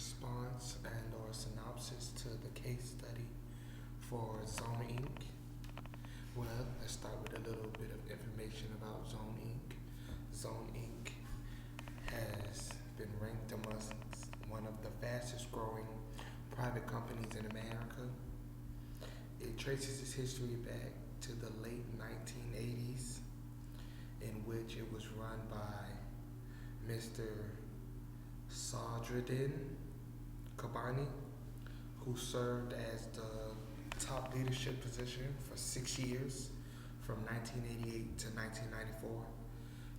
response and or synopsis to the case study for Zone Inc. Well, let's start with a little bit of information about Zone Inc. Zone Inc. has been ranked amongst one of the fastest growing private companies in America. It traces its history back to the late 1980s, in which it was run by Mr. Sadruddin Kabani, who served as the top leadership position for 6 years, from 1988 to 1994,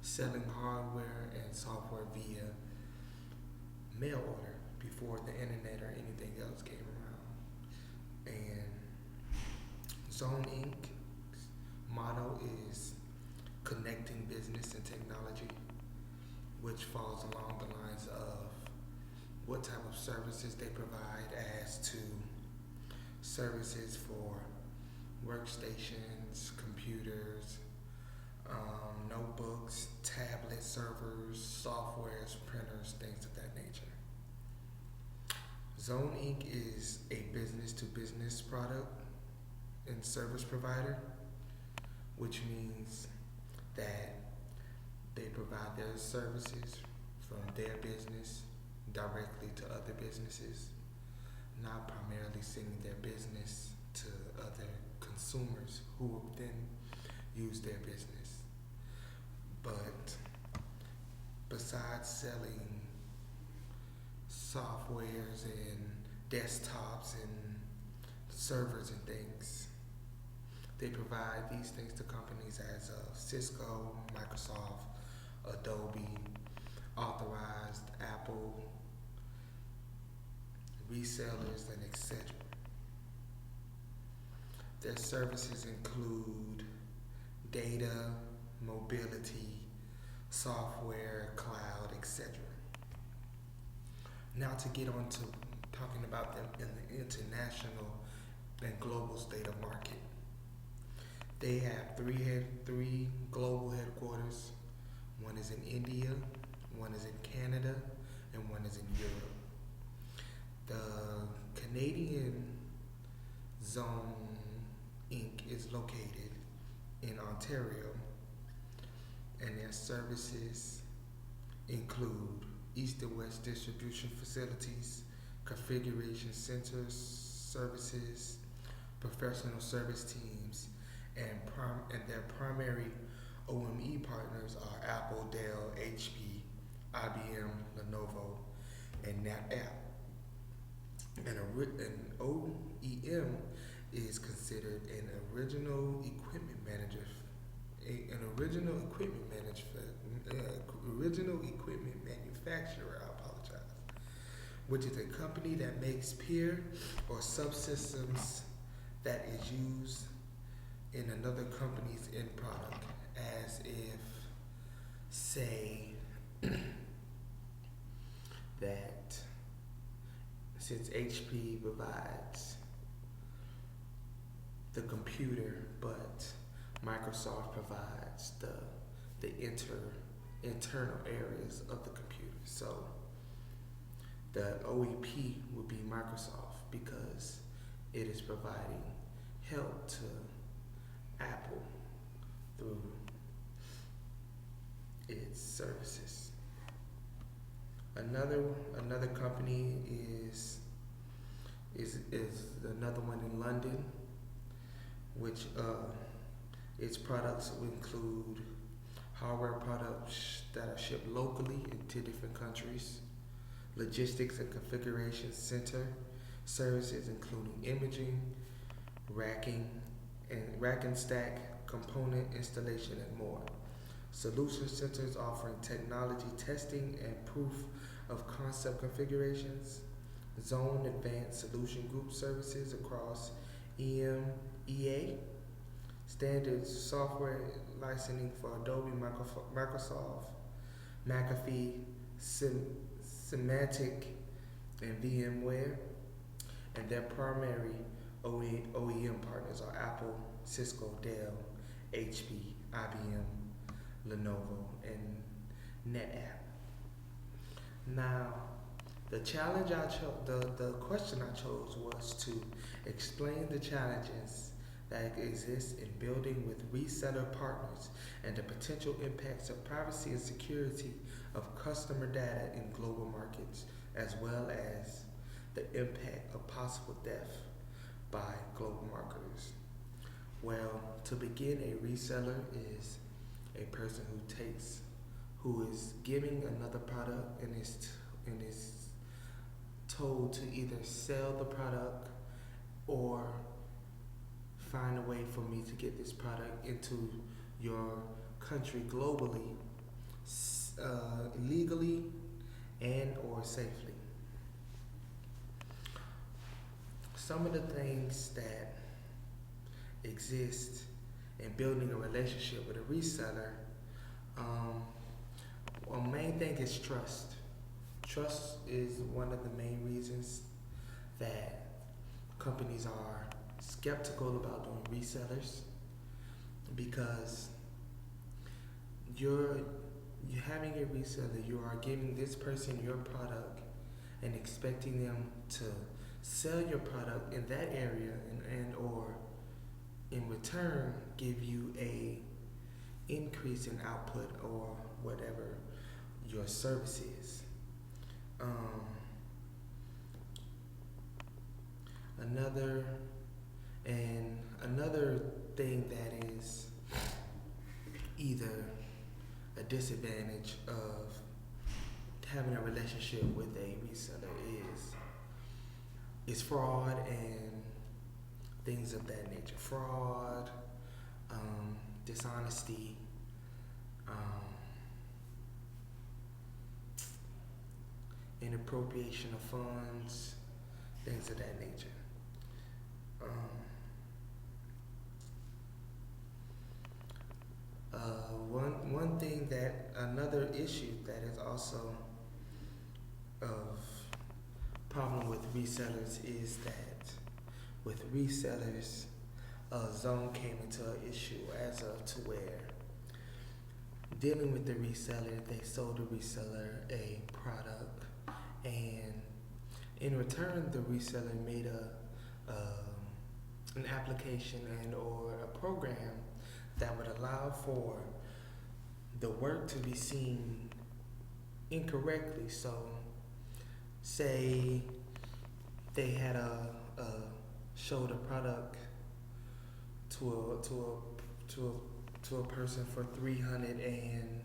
selling hardware and software via mail order before the internet or anything else came around. And Zone Inc.'s motto is connecting business and technology, which falls along the lines of what type of services they provide as to services for workstations, computers, notebooks, tablet servers, softwares, printers, things of that nature. Zone Inc. is a business-to-business product and service provider, which means that they provide their services from their business directly to other businesses, not primarily selling their business to other consumers who will then use their business. But besides selling softwares and desktops and servers and things, they provide these things to companies as Cisco, Microsoft, Adobe, authorized Apple, resellers, and etc. Their services include data, mobility, software, cloud, etc. Now to get on to talking about them in the international and global state of market. They have three global headquarters. One is in India, one is in Canada, and one is in Europe. The Canadian Zone Inc. is located in Ontario, and their services include east and west distribution facilities, configuration centers, services, professional service teams, and their primary OME partners are Apple, Dell, HP, IBM, Lenovo, and NetApp. An OEM is considered an original equipment manufacturer. I apologize. Which is a company that makes peer or subsystems that is used in another company's end product, as if, say, that since HP provides the computer, but Microsoft provides the internal areas of the computer. So the OEP would be Microsoft, because it is providing help to Apple through its services. Another company is another one in London, which its products will include hardware products that are shipped locally into different countries, logistics and configuration center services including imaging, rack and stack, component installation, and more. Solution centers offering technology testing and proof of concept configurations. Zone Advanced Solution Group services across EMEA. Standards software licensing for Adobe, Microsoft, McAfee, Symantec, and VMware. And their primary OEM partners are Apple, Cisco, Dell, HP, IBM, Lenovo, and NetApp. Now, The challenge I chose, the question I chose was to explain the challenges that exist in building with reseller partners and the potential impacts of privacy and security of customer data in global markets, as well as the impact of possible death by global marketers. Well, to begin, a reseller is a person who is giving another product and is told to either sell the product or find a way for me to get this product into your country globally, legally and or safely. Some of the things that exist in building a relationship with a reseller, one main thing is trust. Trust is one of the main reasons that companies are skeptical about doing resellers, because you're having a reseller, you are giving this person your product and expecting them to sell your product in that area and or in return give you a increase in output or whatever your service is. Another another thing that is either a disadvantage of having a relationship with a reseller is fraud and things of that nature. Fraud, dishonesty, um, inappropriation of funds, things of that nature. Um, one thing that another issue that is also of problem with resellers is that with resellers, Zone came into an issue as of to where dealing with the reseller, they sold the reseller a product, and in return, the reseller made an application and or a program that would allow for the work to be seen incorrectly. So, say they had showed a product to a person for 300, and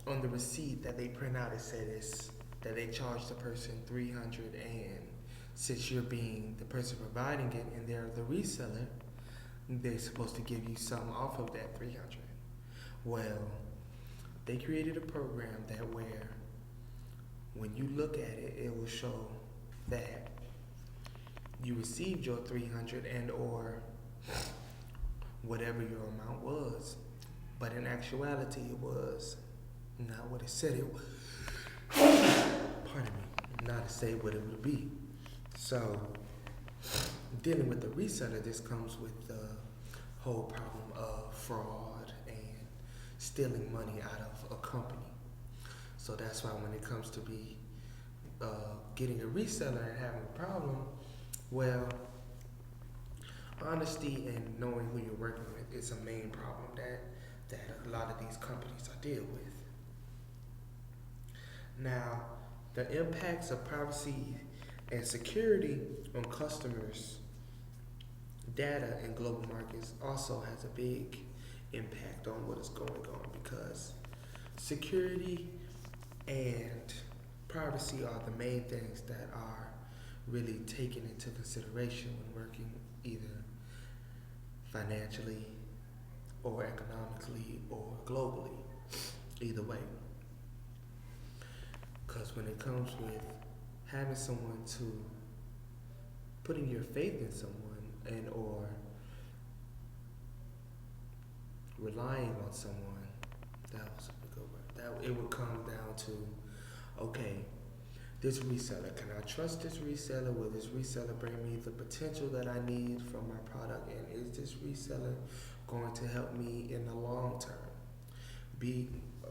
on the receipt that they print out it said that they charged the person 300, and since you're being the person providing it and they're the reseller, they're supposed to give you some off of that 300. Well, they created a program that where when you look at it, it will show that you received your 300 and or whatever your amount was, but in actuality it was not what it said it was. Pardon me, not to say what it would be. So dealing with the reseller, this comes with the whole problem of fraud and stealing money out of a company. So that's why when it comes to be getting a reseller and having a problem, well, honesty and knowing who you're working with is a main problem that a lot of these companies are dealing with. Now, the impacts of privacy and security on customers' data in global markets also has a big impact on what is going on, because security and privacy are the main things that are really taken into consideration when working either financially or economically or globally, either way. Because when it comes with having someone to putting your faith in someone and or relying on someone, that was a good word. That it would come down to, okay, this reseller, can I trust this reseller? Will this reseller bring me the potential that I need from my product? And is this reseller going to help me in the long term?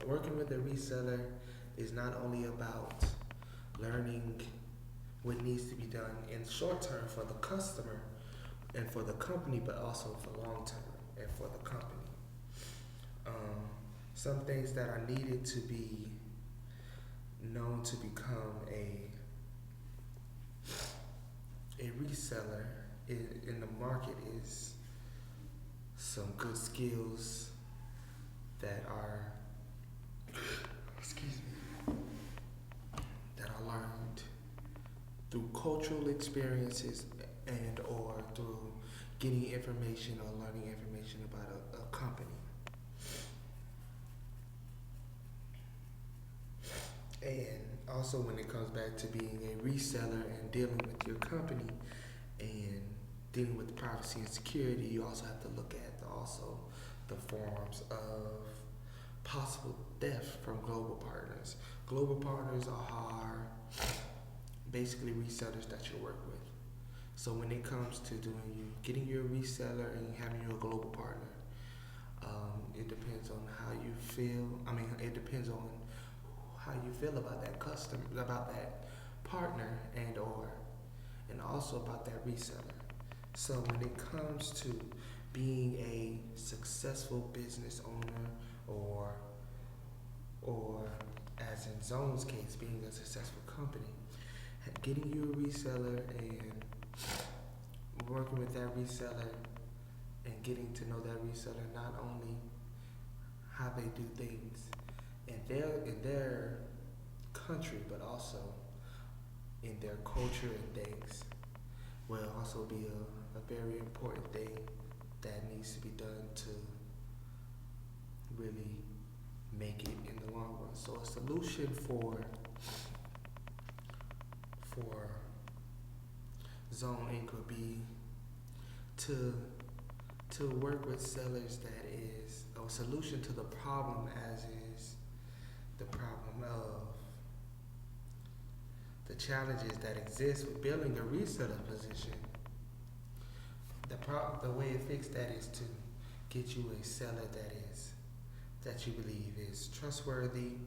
Working with a reseller is not only about learning what needs to be done in short term for the customer and for the company, but also for long term and for the company. Um, some things that are needed to be known to become a reseller in the market is some good skills that are, excuse me, that are learned through cultural experiences and or through getting information or learning information about a company. And also when it comes back to being a reseller and dealing with your company and dealing with privacy and security, you also have to look at also the forms of possible theft from global partners. Global partners are basically resellers that you work with. So when it comes to getting your reseller and having your global partner, it depends on how you feel. It depends on how you feel about that customer, about that partner, and also about that reseller. So when it comes to being a successful business owner, or as in Zone's case, being a successful company, getting you a reseller and working with that reseller and getting to know that reseller, not only how they do things in their country, but also in their culture and things, will also be a very important thing that needs to be done to really make it in the long run. So a solution for Zone Inc. would be to work with sellers that is a solution to the problem, as is the problem of the challenges that exist with building a reseller position. The way to fix that is to get you a seller that you believe is trustworthy,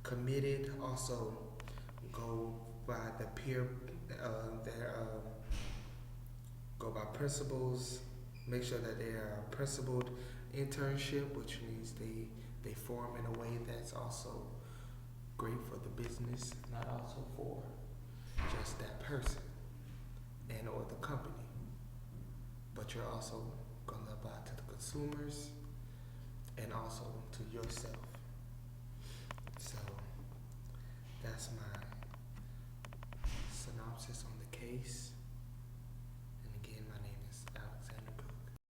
committed. Also, go by the go by principles. Make sure that they are a principled internship, which means they form in a way that's also great for the business, not also for just that person and or the company. But you're also gonna apply to the consumers and also to yourself. So that's my synopsis on the case.